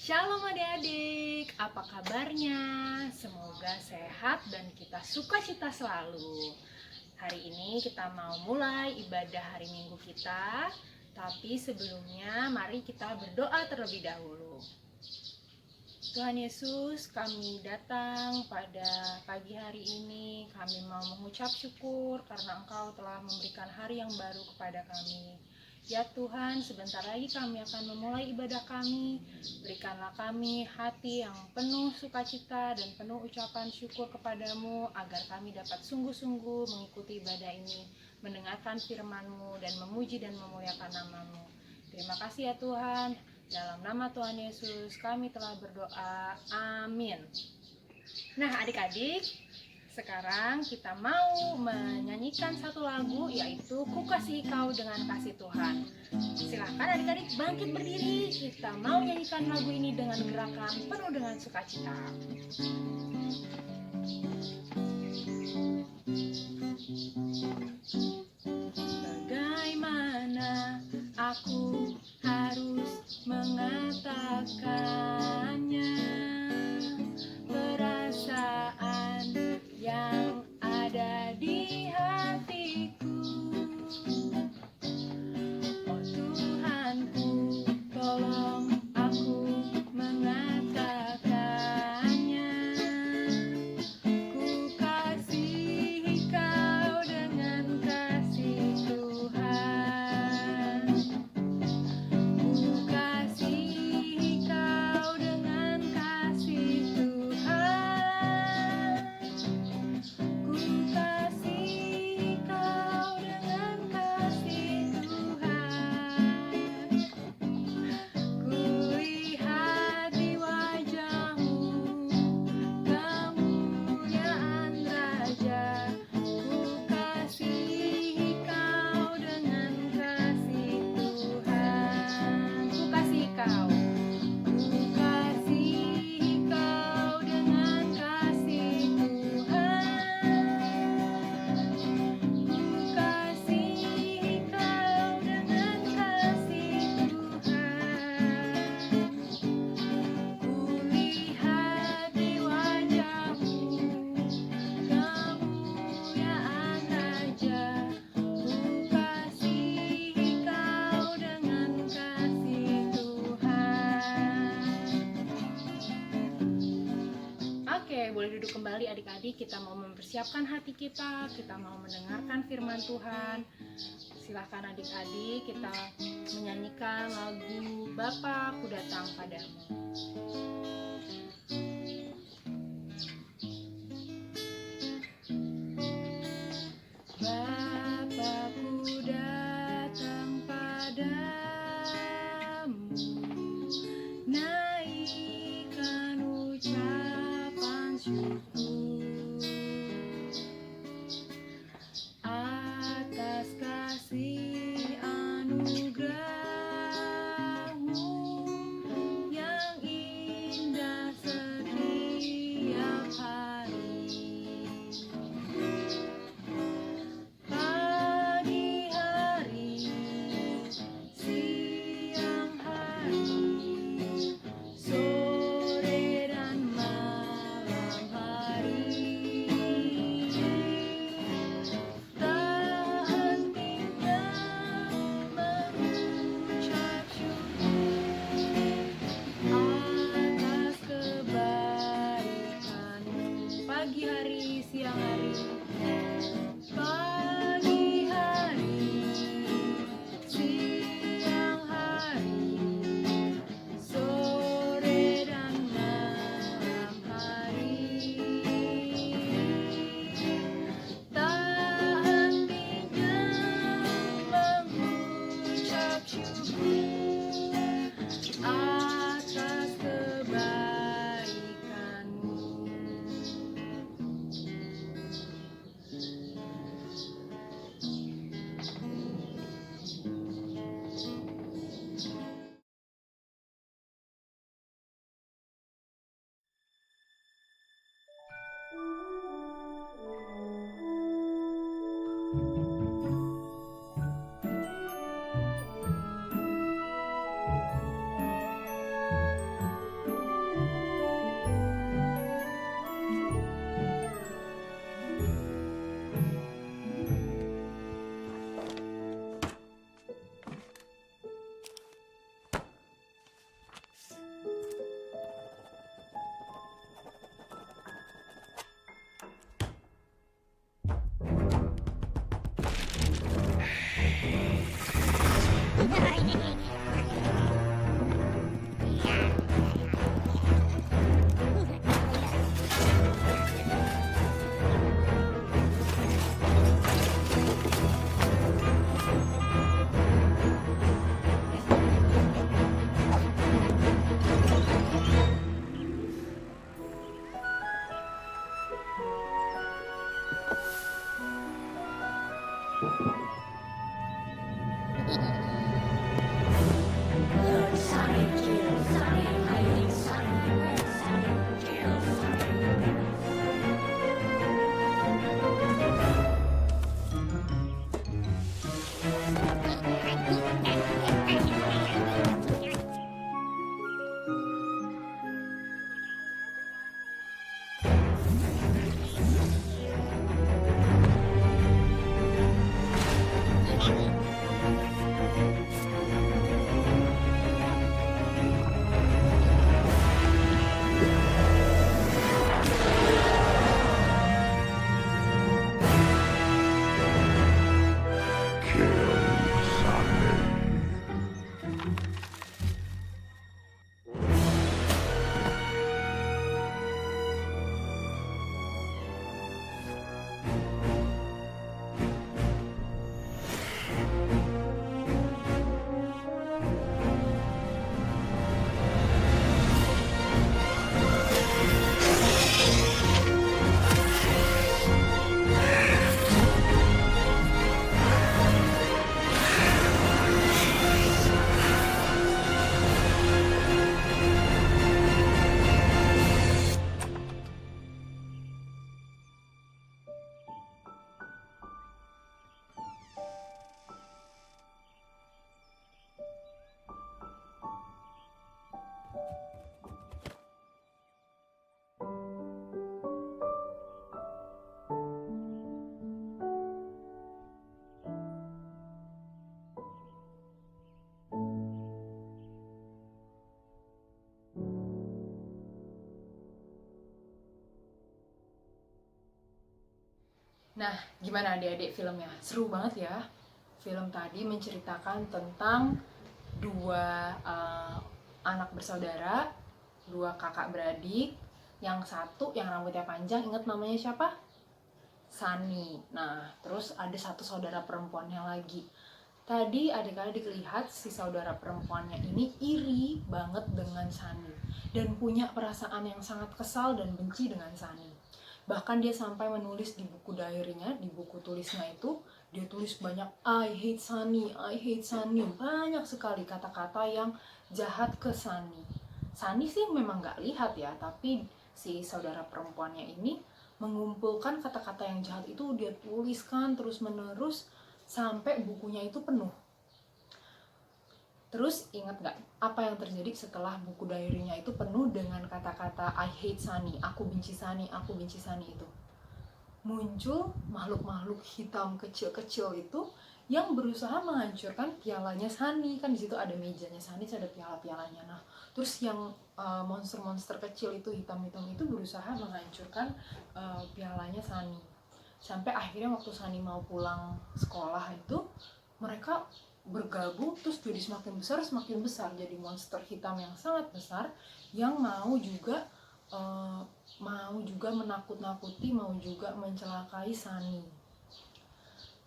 Shalom adik-adik, apa kabarnya? Semoga sehat dan kita sukacita selalu. Hari ini kita mau mulai ibadah hari Minggu kita, tapi sebelumnya mari kita berdoa terlebih dahulu. Tuhan Yesus, kami datang pada pagi hari ini, kami mau mengucap syukur karena Engkau telah memberikan hari yang baru kepada kami. Ya Tuhan, sebentar lagi kami akan memulai ibadah kami. Berikanlah kami hati yang penuh sukacita dan penuh ucapan syukur kepadamu, agar kami dapat sungguh-sungguh mengikuti ibadah ini, mendengarkan firman-Mu dan memuji dan memuliakan nama-Mu. Terima kasih ya Tuhan. Dalam nama Tuhan Yesus kami telah berdoa. Amin. Nah adik-adik, sekarang kita mau menyanyikan satu lagu, yaitu Ku Kasihi Kau Dengan Kasih Tuhan. Silahkan adik-adik bangkit berdiri. Kita mau nyanyikan lagu ini dengan gerakan penuh dengan sukacita. Bagaimana aku harus mengatakannya, perasaan yang ada di hatiku. Oh Tuhanku, tolong aku mengatakannya. Ku kasihi Kau dengan kasih Tuhan. Ku kasihi Kau dengan kasih Tuhan. Ku kasihi Kau dengan kasih Tuhan. Ku lihat di wajah-Mu kemuliaan Raja. Ku kasihi Kau dengan kasih Tuhan. Ku kasihi Kau. Ku kasihi Kau dengan kasih Tuhan. Ku kasihi Kau dengan kasih Tuhan. Ku lihat di wajah-Mu kemuliaan Raja. Ku kasihi Kau dengan kasih Tuhan. Oke, boleh duduk kembali adik-adik. Kita mau mempersiapkan hati kita mau mendengarkan firman Tuhan. Silahkan adik-adik, kita menyanyikan lagu Bapa Ku Datang Padamu. Bapa-Ku datang padamu, naikkan ucapan syukur atas kasih anugerah-Mu yang indah setiap hari. Pagi hari, siang hari, sore dan malam hari, tak hentinya mengucap syukur atas kebaikan-Mu. Pagi hari, siang hari, pagi hari, siang hari, sore dan malam hari, tak hentinya mengucap syukur atas kebaikan-Mu. Nah, gimana adik-adik filmnya? Seru banget ya. Film tadi menceritakan tentang dua anak bersaudara, dua kakak beradik. Yang satu yang rambutnya panjang, ingat namanya siapa? Sunny. Nah, terus ada satu saudara perempuannya lagi. Tadi adik-adik lihat si saudara perempuannya ini iri banget dengan Sunny dan punya perasaan yang sangat kesal dan benci dengan Sunny. Bahkan dia sampai menulis di buku diary-nya, di buku tulisnya itu, dia tulis banyak I hate Sunny, I hate Sunny. Banyak sekali kata-kata yang jahat ke Sunny. Sunny sih memang nggak lihat ya, tapi si saudara perempuannya ini mengumpulkan kata-kata yang jahat itu, dia tuliskan terus-menerus sampai bukunya itu penuh. Terus ingat gak apa yang terjadi setelah buku diary-nya itu penuh dengan kata-kata I hate Sunny, aku benci Sunny, aku benci Sunny itu? Muncul makhluk-makhluk hitam kecil-kecil itu yang berusaha menghancurkan pialanya Sunny. Kan di situ ada mejanya Sunny, ada piala-pialanya. Nah, terus yang monster-monster kecil itu, hitam-hitam itu berusaha menghancurkan pialanya Sunny. Sampai akhirnya waktu Sunny mau pulang sekolah itu, mereka bergabung terus jadi semakin besar, jadi monster hitam yang sangat besar yang mau juga menakut-nakuti, mau juga mencelakai Sunny.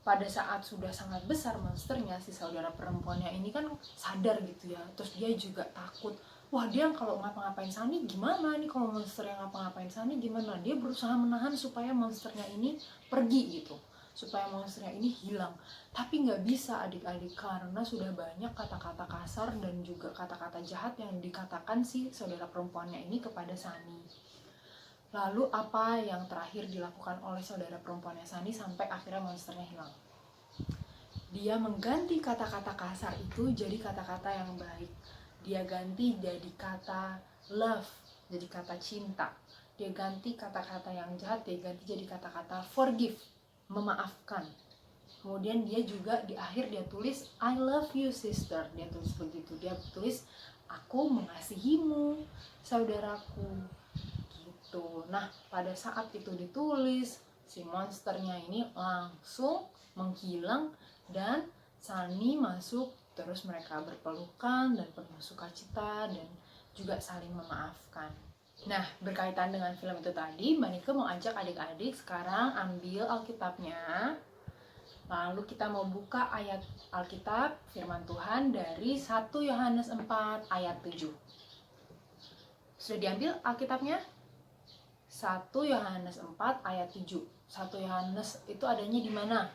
Pada saat sudah sangat besar monsternya, si saudara perempuannya ini kan sadar gitu ya, terus dia juga takut. Wah, dia kalau ngapa-ngapain Sunny gimana nih, kalau monster yang ngapa-ngapain Sunny gimana? Dia berusaha menahan supaya monsternya ini pergi gitu, supaya monsternya ini hilang. Tapi nggak bisa adik-adik, karena sudah banyak kata-kata kasar dan juga kata-kata jahat yang dikatakan si saudara perempuannya ini kepada Sunny. Lalu apa yang terakhir dilakukan oleh saudara perempuannya Sunny sampai akhirnya monsternya hilang? Dia mengganti kata-kata kasar itu jadi kata-kata yang baik. Dia ganti jadi kata love, jadi kata cinta. Dia ganti kata-kata yang jahat, dia ganti jadi kata-kata forgive, memaafkan. Kemudian dia juga di akhir dia tulis I love you sister, dia tulis begitu. Dia tulis aku mengasihimu saudaraku gitu. Nah, pada saat itu ditulis, si monsternya ini langsung menghilang dan Sunny masuk. Terus mereka berpelukan dan penuh sukacita dan juga saling memaafkan. Nah, berkaitan dengan film itu tadi, Mbak Nike mau ajak adik-adik sekarang ambil Alkitabnya. Lalu kita mau buka ayat Alkitab firman Tuhan dari 1 Yohanes 4 ayat 7. Sudah diambil Alkitabnya? 1 Yohanes 4 ayat 7. 1 Yohanes itu adanya di mana?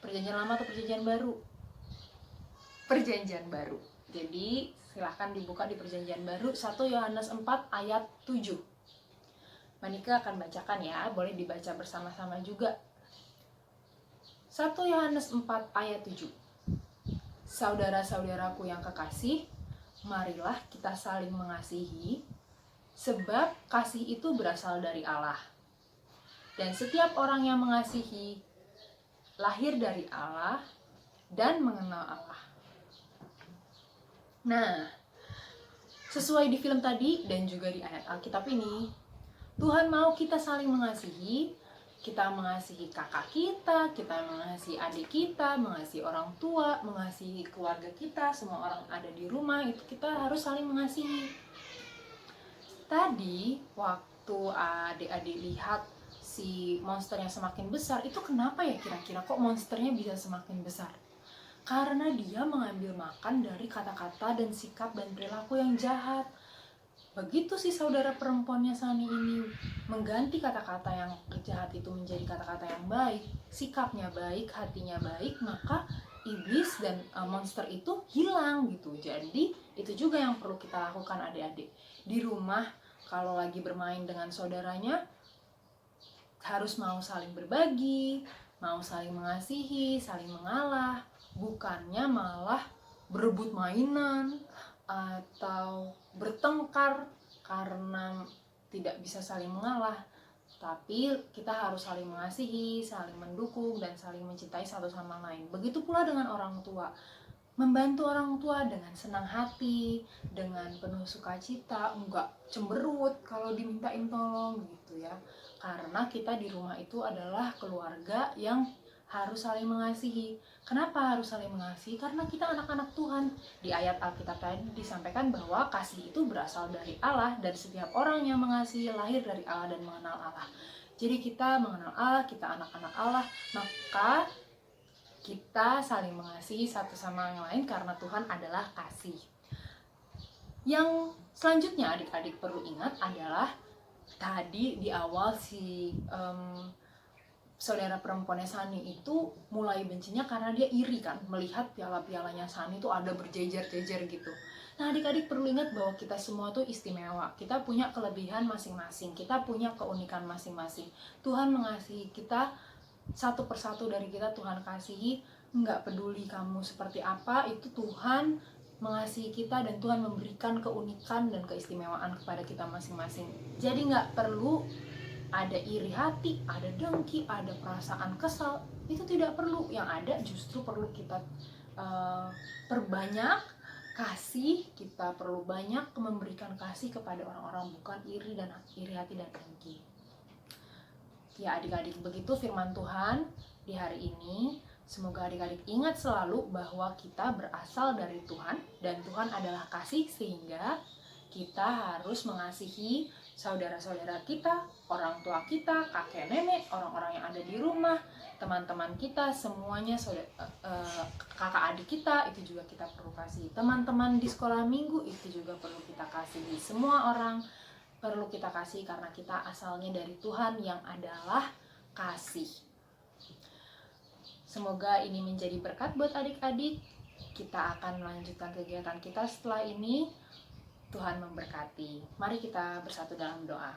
Perjanjian Lama atau Perjanjian Baru? Perjanjian Baru. Jadi silahkan dibuka di Perjanjian Baru 1 Yohanes 4 ayat 7. Manika akan bacakan ya, boleh dibaca bersama-sama juga. 1 Yohanes 4 ayat 7. Saudara-saudaraku yang kekasih, marilah kita saling mengasihi, sebab kasih itu berasal dari Allah. Dan setiap orang yang mengasihi lahir dari Allah dan mengenal Allah. Nah, sesuai di film tadi dan juga di ayat Alkitab ini, Tuhan mau kita saling mengasihi. Kita mengasihi kakak kita mengasihi adik kita, mengasihi orang tua, mengasihi keluarga kita, semua orang ada di rumah, itu kita harus saling mengasihi. Tadi waktu adik-adik lihat si monster yang semakin besar, itu kenapa ya kira-kira kok monsternya bisa semakin besar? Karena dia mengambil makan dari kata-kata dan sikap dan perilaku yang jahat. Begitu si saudara perempuannya Sani ini mengganti kata-kata yang jahat itu menjadi kata-kata yang baik, sikapnya baik, hatinya baik, maka iblis dan monster itu hilang gitu. Jadi itu juga yang perlu kita lakukan adik-adik. Di rumah kalau lagi bermain dengan saudaranya, harus mau saling berbagi, mau saling mengasihi, saling mengalah, bukannya malah berebut mainan atau bertengkar karena tidak bisa saling mengalah. Tapi kita harus saling mengasihi, saling mendukung, dan saling mencintai satu sama lain. Begitu pula dengan orang tua. Membantu orang tua dengan senang hati, dengan penuh sukacita, enggak cemberut kalau dimintain tolong gitu ya. Karena kita di rumah itu adalah keluarga yang harus saling mengasihi. Kenapa harus saling mengasihi? Karena kita anak-anak Tuhan. Di ayat Alkitab tadi disampaikan bahwa kasih itu berasal dari Allah, dan setiap orang yang mengasihi lahir dari Allah dan mengenal Allah. Jadi kita mengenal Allah, kita anak-anak Allah, maka kita saling mengasihi satu sama yang lain karena Tuhan adalah kasih. Yang selanjutnya adik-adik perlu ingat adalah tadi di awal si saudara perempuannya Sani itu mulai bencinya karena dia iri kan melihat piala-pialanya Sani itu ada berjejer-jejer gitu. Nah adik-adik perlu ingat bahwa kita semua tuh istimewa, kita punya kelebihan masing-masing, kita punya keunikan masing-masing. Tuhan mengasihi kita satu persatu dari kita, Tuhan kasihi. Nggak peduli kamu seperti apa, itu Tuhan mengasihi kita dan Tuhan memberikan keunikan dan keistimewaan kepada kita masing-masing. Jadi nggak perlu ada iri hati, ada dengki, ada perasaan kesal, itu tidak perlu. Yang ada justru perlu kita perbanyak kasih, kita perlu banyak memberikan kasih kepada orang-orang, bukan iri hati dan dengki. Ya adik-adik, begitu firman Tuhan di hari ini. Semoga adik-adik ingat selalu bahwa kita berasal dari Tuhan dan Tuhan adalah kasih, sehingga kita harus mengasihi saudara-saudara kita, orang tua kita, kakek nenek, orang-orang yang ada di rumah, teman-teman kita, semuanya kakak adik kita, itu juga kita perlu kasih. Teman-teman di sekolah minggu itu juga perlu kita kasihi. Semua orang perlu kita kasih karena kita asalnya dari Tuhan yang adalah kasih. Semoga ini menjadi berkat buat adik-adik. Kita akan melanjutkan kegiatan kita setelah ini. Tuhan memberkati. Mari kita bersatu dalam doa.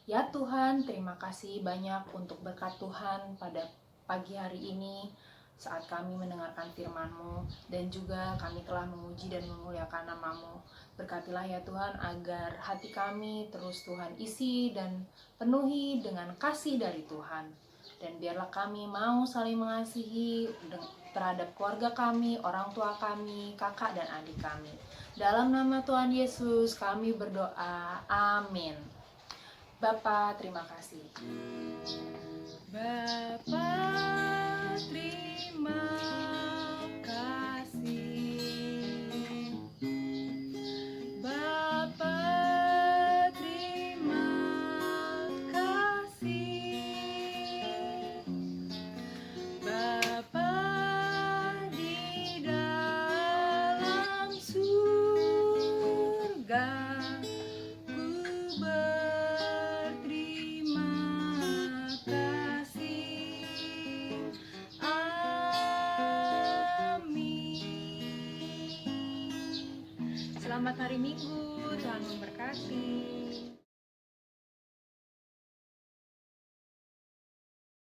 Ya Tuhan, terima kasih banyak untuk berkat Tuhan pada pagi hari ini, saat kami mendengarkan firman-Mu, dan juga kami telah memuji dan memuliakan nama-Mu. Berkatilah ya Tuhan, agar hati kami terus Tuhan isi dan penuhi dengan kasih dari Tuhan. Dan biarlah kami mau saling mengasihi terhadap keluarga kami, orang tua kami, kakak dan adik kami. Dalam nama Tuhan Yesus kami berdoa, amin. Bapa, terima kasih. Bapa, terima kasih. Bapa, terima kasih. Bapa di dalam surga, ku berterima kasih. Selamat hari Minggu, Tuhan memberkati.